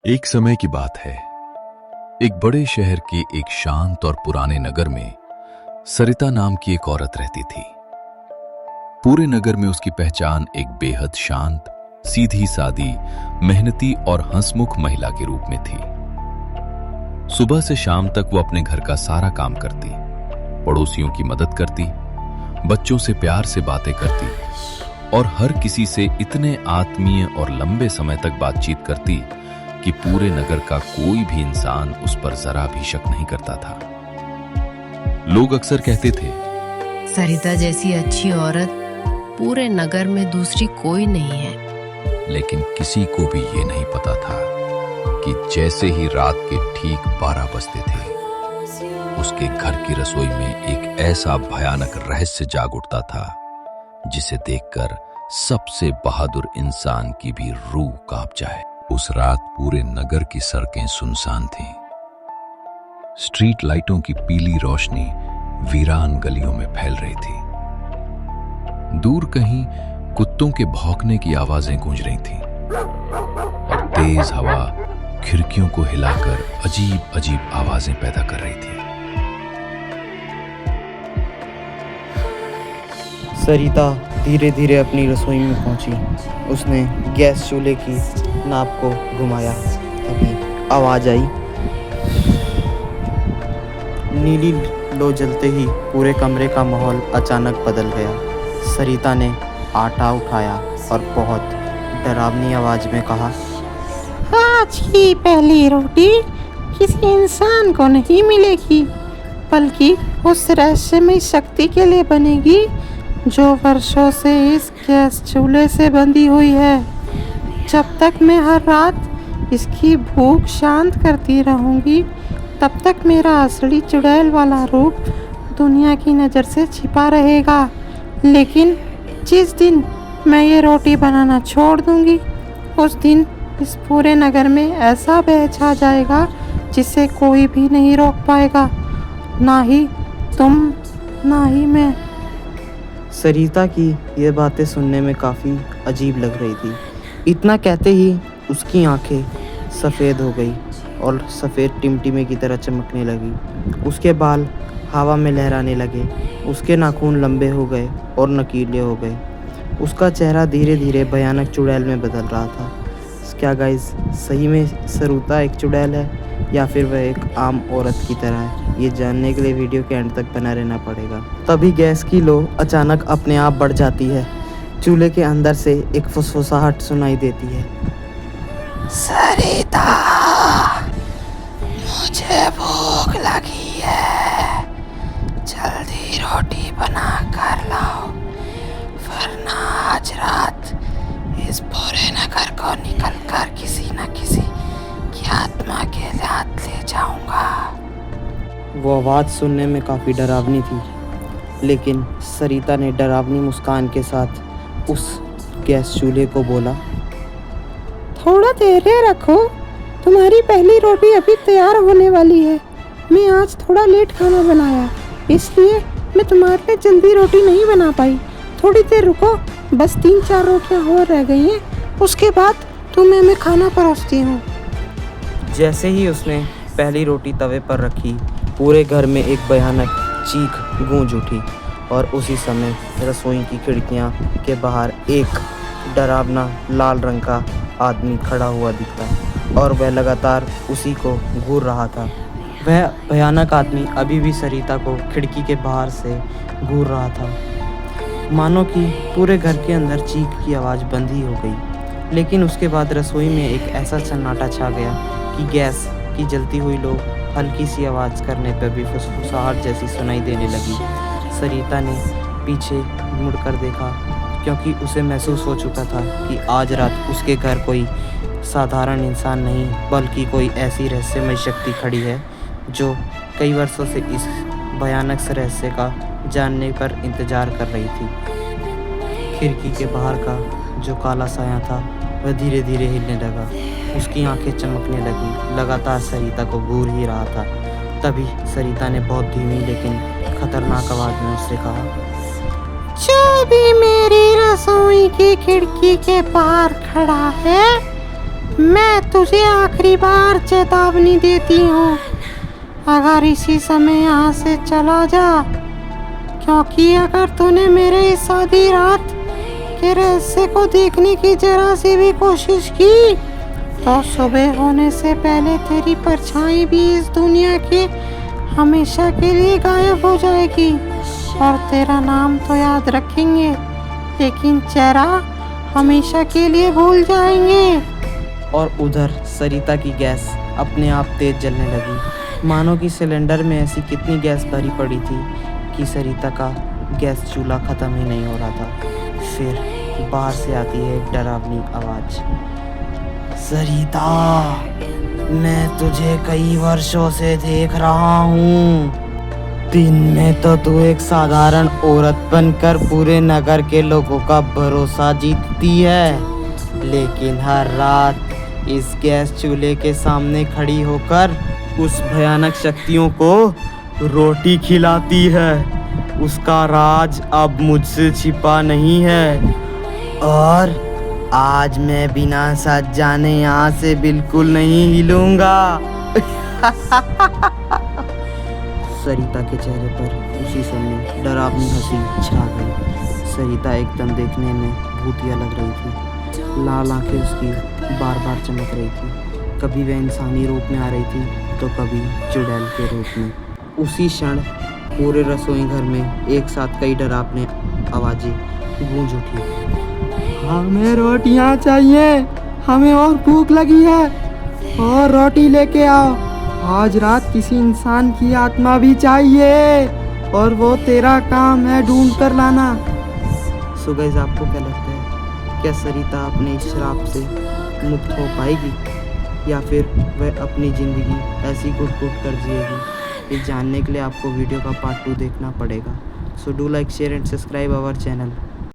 एक समय की बात है। एक बड़े शहर के एक शांत और पुराने नगर में सरिता नाम की एक औरत रहती थी। पूरे नगर में उसकी पहचान एक बेहद शांत, सीधी सादी, मेहनती और हंसमुख महिला के रूप में थी। सुबह से शाम तक वो अपने घर का सारा काम करती, पड़ोसियों की मदद करती, बच्चों से प्यार से बातें करती और हर किसी से इतने आत्मीय और लंबे समय तक बातचीत करती कि पूरे नगर का कोई भी इंसान उस पर जरा भी शक नहीं करता था। लोग अक्सर कहते थे, सरिता जैसी अच्छी औरत पूरे नगर में दूसरी कोई नहीं है। लेकिन किसी को भी ये नहीं पता था कि जैसे ही रात के ठीक 12 बजते थे, उसके घर की रसोई में एक ऐसा भयानक रहस्य जाग उठता था जिसे देखकर सबसे बहादुर इंसान की भी रूह कांप जाए। उस रात पूरे नगर की सड़कें सुनसान थीं। स्ट्रीट लाइटों की पीली रोशनी वीरान गलियों में फैल रही थी। दूर कहीं कुत्तों के भौंकने की आवाजें गूंज रही थीं और तेज हवा खिड़कियों को हिलाकर अजीब अजीब आवाजें पैदा कर रही थी। सरिता धीरे धीरे अपनी रसोई में पहुंची। उसने गैस चूल्हे की नाप को घुमाया। तभी आवाज आई। नीली लो जलते ही पूरे कमरे का माहौल अचानक बदल गया। सरिता ने आटा उठाया और बहुत डरावनी आवाज में कहा, आज की पहली रोटी किसी इंसान को नहीं मिलेगी, बल्कि उस रहस्यमयी शक्ति के लिए बनेगी जो वर्षों से इस गैस चूल्हे से बंधी हुई है। जब तक मैं हर रात इसकी भूख शांत करती रहूंगी, तब तक मेरा असली चुड़ैल वाला रूप दुनिया की नज़र से छिपा रहेगा। लेकिन जिस दिन मैं ये रोटी बनाना छोड़ दूंगी, उस दिन इस पूरे नगर में ऐसा भय छा जाएगा जिसे कोई भी नहीं रोक पाएगा, ना ही तुम, ना ही मैं। सरिता की ये बातें सुनने में काफ़ी अजीब लग रही थी। इतना कहते ही उसकी आंखें सफ़ेद हो गई और सफ़ेद टिमटिमे की तरह चमकने लगी। उसके बाल हवा में लहराने लगे। उसके नाखून लंबे हो गए और नुकीले हो गए। उसका चेहरा धीरे धीरे भयानक चुड़ैल में बदल रहा था। क्या गाइस, सही में सरिता एक चुड़ैल है या फिर वह एक आम औरत की तरह है? ये जानने के लिए वीडियो के एंड तक बना रहना पड़ेगा। तभी गैस की लो अचानक अपने आप बढ़ जाती है। चूल्हे के अंदर से एक फुसफुसाहट सुनाई देती है। सरिता, मुझे भूख लगी है, जल्दी रोटी बना कर लाओ, वरना आज रात इस पूरे नगर को निकलकर किसी न किसी की आत्मा के साथ ले जाऊंगा। वो आवाज़ सुनने में काफ़ी डरावनी थी, लेकिन सरिता ने डरावनी मुस्कान के साथ उस गैस चूल्हे को बोला, थोड़ा धैर्य रखो, तुम्हारी पहली रोटी अभी तैयार होने वाली है। मैं आज थोड़ा लेट खाना बनाया, इसलिए मैं तुम्हारे लिए जल्दी रोटी नहीं बना पाई। थोड़ी देर रुको, बस 3-4 रोटियां और रह गई हैं, उसके बाद तुम्हें मैं खाना परोसती हूँ। जैसे ही उसने पहली रोटी तवे पर रखी, पूरे घर में एक भयानक चीख गूंज उठी और उसी समय रसोई की खिड़कियां के बाहर एक डरावना लाल रंग का आदमी खड़ा हुआ दिखा और वह लगातार उसी को घूर रहा था। वह भयानक आदमी अभी भी सरिता को खिड़की के बाहर से घूर रहा था, मानो कि पूरे घर के अंदर चीख की आवाज़ बंद ही हो गई। लेकिन उसके बाद रसोई में एक ऐसा सन्नाटा छा गया कि गैस की जलती हुई लो हल्की सी आवाज़ करने पर भी फुसफुसाहट जैसी सुनाई देने लगी। सरिता ने पीछे मुड़कर देखा, क्योंकि उसे महसूस हो चुका था कि आज रात उसके घर कोई साधारण इंसान नहीं, बल्कि कोई ऐसी रहस्यमय शक्ति खड़ी है जो कई वर्षों से इस भयानक से रहस्य का जानने पर इंतजार कर रही थी। खिड़की के बाहर का जो काला साया था वह धीरे धीरे हिलने लगा। उसकी आंखें चमकने लगी, लगातार सरिता को घूर ही रहा था। तभी सरिता ने बहुत धीमी लेकिन खतरनाक आवाज में उससे कहा, जो भी मेरी रसोई की खिड़की के बाहर खड़ा है, मैं तुझे आखिरी बार चेतावनी देती हूँ, अगर इसी समय यहाँ से चला जा, क्योंकि अगर तूने मेरे इस आधी रात के रहस्य को देखने की जरा सी भी कोशिश की तो सुबह होने से पहले तेरी परछाई भी इस दुनिया के हमेशा के लिए गायब हो जाएगी और तेरा नाम तो याद रखेंगे लेकिन चेहरा हमेशा के लिए भूल जाएंगे। और उधर सरिता की गैस अपने आप तेज जलने लगी, मानो कि सिलेंडर में ऐसी कितनी गैस भरी पड़ी थी कि सरिता का गैस चूल्हा ख़त्म ही नहीं हो रहा था। फिर बाहर से आती है एक डरावनी आवाज़, सरिता, मैं तुझे कई वर्षों से देख रहा हूँ। दिन में तो तू एक साधारण औरत बनकर पूरे नगर के लोगों का भरोसा जीतती है, लेकिन हर रात इस गैस चूल्हे के सामने खड़ी होकर उस भयानक शक्तियों को रोटी खिलाती है। उसका राज अब मुझसे छिपा नहीं है और आज मैं बिना साथ जाने यहाँ से बिल्कुल नहीं हिलूंगा। सरिता के चेहरे पर उसी समय डरावनी हंसी छा गई। सरिता एकदम देखने में भूतिया लग रही थी। लाल आंखें उसकी बार बार चमक रही थी। कभी वह इंसानी रूप में आ रही थी तो कभी चुड़ैल के रूप में। उसी क्षण पूरे रसोई घर में एक साथ कई डरावने आवाज़ें गूंज उठी। हमें रोटियां चाहिए, हमें और भूख लगी है, और रोटी लेके आओ। आज रात किसी इंसान की आत्मा भी चाहिए और वो तेरा काम है ढूंढ कर लाना। सो गाइस, आपको क्या लगता है, क्या सरिता अपने इस श्राप से मुक्त हो पाएगी या फिर वह अपनी ज़िंदगी ऐसी घुट-घुट कर जिएगी? ये जानने के लिए आपको वीडियो का पार्ट 2 देखना पड़ेगा। So do like, share and subscribe our channel.